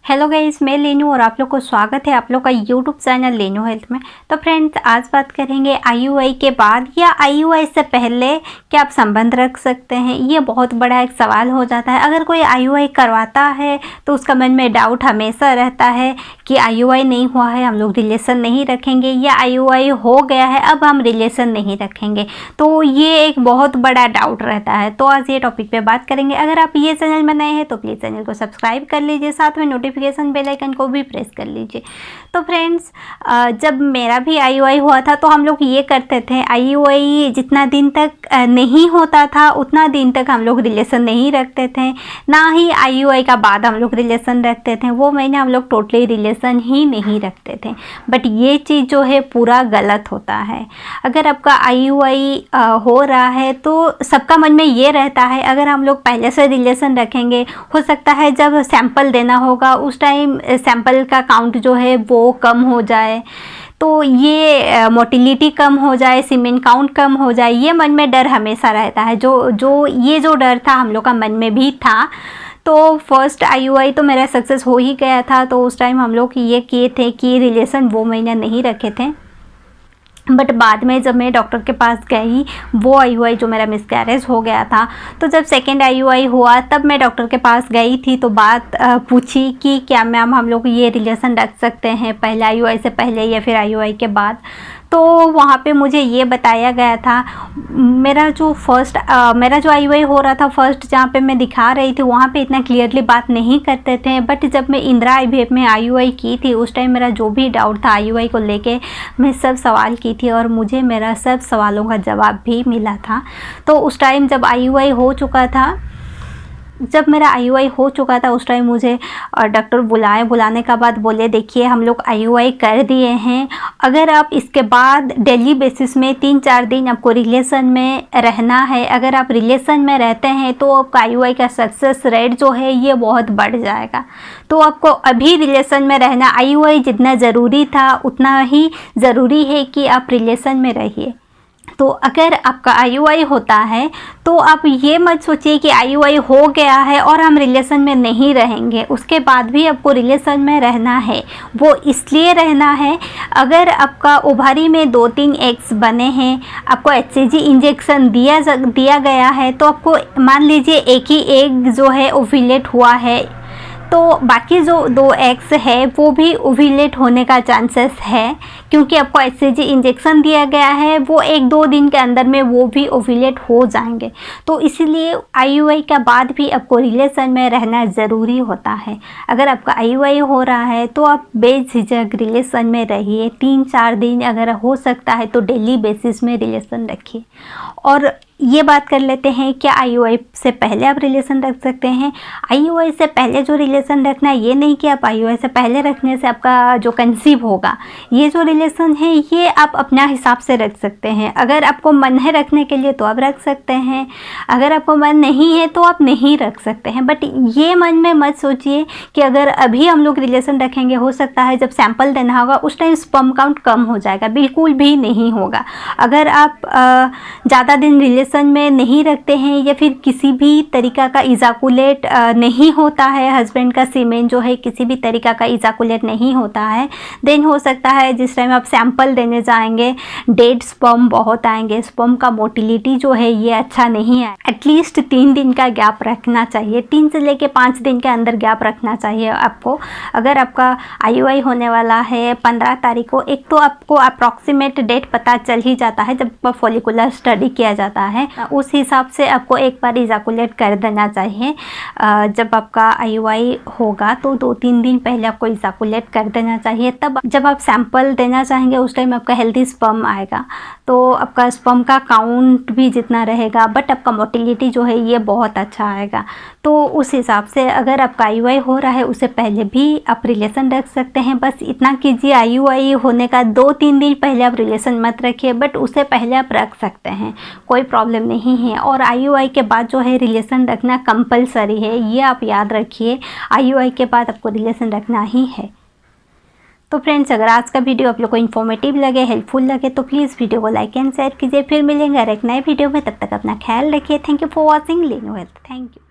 Hello guys, मैं लेनू और आप लोग को स्वागत है आप लोग का यूट्यूब चैनल लेनू हेल्थ में। तो फ्रेंड्स, आज बात करेंगे आईयूआई के बाद या आईयूआई से पहले क्या आप संबंध रख सकते हैं। ये बहुत बड़ा एक सवाल हो जाता है। अगर कोई आईयूआई करवाता है तो उसका मन में डाउट हमेशा रहता है कि आईयूआई नहीं हुआ है, हम लोग रिलेशन नहीं रखेंगे, या आईयूआई हो गया है अब हम रिलेशन नहीं रखेंगे। तो ये एक बहुत बड़ा डाउट रहता है। तो आज ये टॉपिक पे बात करेंगे। अगर आप ये चैनल में नए हैं तो प्लीज़ चैनल को सब्सक्राइब कर लीजिए, साथ में नोटिफिकेशन बेल आइकन को भी प्रेस कर लीजिए। तो फ्रेंड्स, जब मेरा भी आईयूआई हुआ था तो हम लोग ये करते थे, आईयूआई जितना दिन तक नहीं होता था उतना दिन तक हम लोग रिलेशन नहीं रखते थे, ना ही आईयूआई का बाद हम लोग रिलेशन रखते थे। वो महीने हम लोग टोटली रिलेशन ही नहीं रखते थे। बट ये चीज़ जो है पूरा गलत होता है। अगर आपका आईयूआई हो रहा है तो सबका मन में ये रहता है अगर हम लोग पहले से रिलेशन रखेंगे, हो सकता है जब सैंपल देना होगा उस टाइम सैंपल का काउंट जो है वो कम हो जाए, तो ये मोटिलिटी कम हो जाए, सीमेन काउंट कम हो जाए। ये मन में डर हमेशा रहता है। जो डर था हम लोग का मन में भी था। तो फर्स्ट आईयूआई तो मेरा सक्सेस हो ही गया था। तो उस टाइम हम लोग ये किए थे कि रिलेशन वो महीना नहीं रखे थे। बट बाद में जब मैं डॉक्टर के पास गई, वो आईयूआई जो मेरा मिसकैरेज हो गया था, तो जब सेकेंड आईयूआई हुआ तब मैं डॉक्टर के पास गई थी। तो बात पूछी कि क्या मैम हम लोग ये रिलेशन रख सकते हैं पहले आईयूआई से पहले या फिर आईयूआई के बाद। तो वहाँ पे मुझे ये बताया गया था, मेरा जो आईयूआई हो रहा था फर्स्ट जहाँ पे मैं दिखा रही थी वहाँ पे इतना क्लियरली बात नहीं करते थे। बट जब मैं इंदिरा आईवीएफ में आईयूआई की थी उस टाइम मेरा जो भी डाउट था आईयूआई को लेके, मैं सब सवाल की थी और मुझे मेरा सब सवालों का जवाब भी मिला था। तो उस टाइम जब आईयूआई हो चुका था, जब मेरा आईयूआई हो चुका था उस टाइम मुझे डॉक्टर बुलाने का बाद बोले, देखिए हम लोग आईयूआई कर दिए हैं, अगर आप इसके बाद डेली बेसिस में 3-4 दिन आपको रिलेशन में रहना है, अगर आप रिलेशन में रहते हैं तो आपका आईयूआई का सक्सेस रेट जो है ये बहुत बढ़ जाएगा। तो आपको अभी रिलेशन में रहना, आईयूआई जितना ज़रूरी था उतना ही ज़रूरी है कि आप रिलेशन में रहिए। तो अगर आपका आईयूआई होता है तो आप ये मत सोचिए कि आईयूआई हो गया है और हम रिलेशन में नहीं रहेंगे, उसके बाद भी आपको रिलेशन में रहना है। वो इसलिए रहना है, अगर आपका ओवरी में 2-3 एग्स बने हैं, आपको एचसीजी इंजेक्शन दिया गया है, तो आपको मान लीजिए एक ही एग जो है ओव्यूलेट हुआ है, तो बाकी जो 2 एग्स है वो भी ओव्यूलेट होने का चांसेस है, क्योंकि आपको एचसीजी इंजेक्शन दिया गया है। वो 1-2 दिन के अंदर में वो भी ओव्यूलेट हो जाएंगे। तो इसीलिए आईयूआई के बाद भी आपको रिलेशन में रहना ज़रूरी होता है। अगर आपका आईयूआई हो रहा है तो आप बेझिझक रिलेशन में रहिए। 3-4 दिन अगर हो सकता है तो डेली बेसिस में रिलेशन रखिए। और ये बात कर लेते हैं, क्या आईयूआई से पहले आप रिलेशन रख सकते हैं। आईयूआई से पहले जो रिलेशन रखना है, ये नहीं कि आप आईयूआई से पहले रखने से आपका जो कंसीव होगा, ये जो रिलेशन है ये आप अपना हिसाब से रख सकते हैं। अगर आपको मन है रखने के लिए तो आप रख सकते हैं, अगर आपको मन नहीं है तो आप नहीं रख सकते हैं। बट ये मन में मत सोचिए कि अगर अभी हम लोग रिलेशन रखेंगे, हो सकता है जब सैंपल देना होगा उस टाइम स्पर्म काउंट कम हो जाएगा। बिल्कुल भी नहीं होगा। अगर आप ज़्यादा दिन रिलेशन में नहीं रखते हैं या फिर किसी भी तरीका का इजाकुलेट नहीं होता है, हस्बैंड का सीमेन जो है किसी भी तरीका का इजाकुलेट नहीं होता है, देन हो सकता है जिस टाइम आप सैंपल देने जाएंगे डेड स्पर्म बहुत आएंगे, स्पर्म का मोटिलिटी जो है ये अच्छा नहीं है। एटलीस्ट 3 दिन का गैप रखना चाहिए, 3 से लेके 5 दिन के अंदर गैप रखना चाहिए आपको। अगर आपका आईयूआई होने वाला है 15 तारीख को, एक तो आपको अप्रॉक्सीमेट डेट पता चल ही जाता है जब फॉलिकुलर स्टडी किया जाता है, उस हिसाब से आपको एक बार इजाकुलेट कर देना चाहिए। जब आपका आईयूआई होगा तो 2-3 दिन पहले आपको इजाकुलेट कर देना चाहिए। तब जब आप सैंपल देना चाहेंगे उस टाइम आपका हेल्दी स्पर्म आएगा, तो आपका स्पर्म का काउंट भी जितना रहेगा, बट आपका मोटिलिटी जो है ये बहुत अच्छा आएगा। तो उस हिसाब से अगर आपका आईयूआई हो रहा है उससे पहले भी आप रिलेशन रख सकते हैं। बस इतना कीजिए, आईयूआई होने का 2-3 दिन पहले आप रिलेशन मत रखिए, बट उससे पहले आप रख सकते हैं, कोई प्रॉब्लम नहीं है। और आईयूआई के बाद जो है रिलेशन रखना कंपलसरी है, ये आप याद रखिए। आईयूआई के बाद आपको रिलेशन रखना ही है। तो फ्रेंड्स, अगर आज का वीडियो आप लोग को इन्फॉर्मेटिव लगे, हेल्पफुल लगे तो प्लीज़ वीडियो को लाइक एंड शेयर कीजिए। फिर मिलेंगे एक नए वीडियो में, तब तक अपना ख्याल रखिए। थैंक यू फॉर वॉचिंग लेनू हेल्थ। Thank you.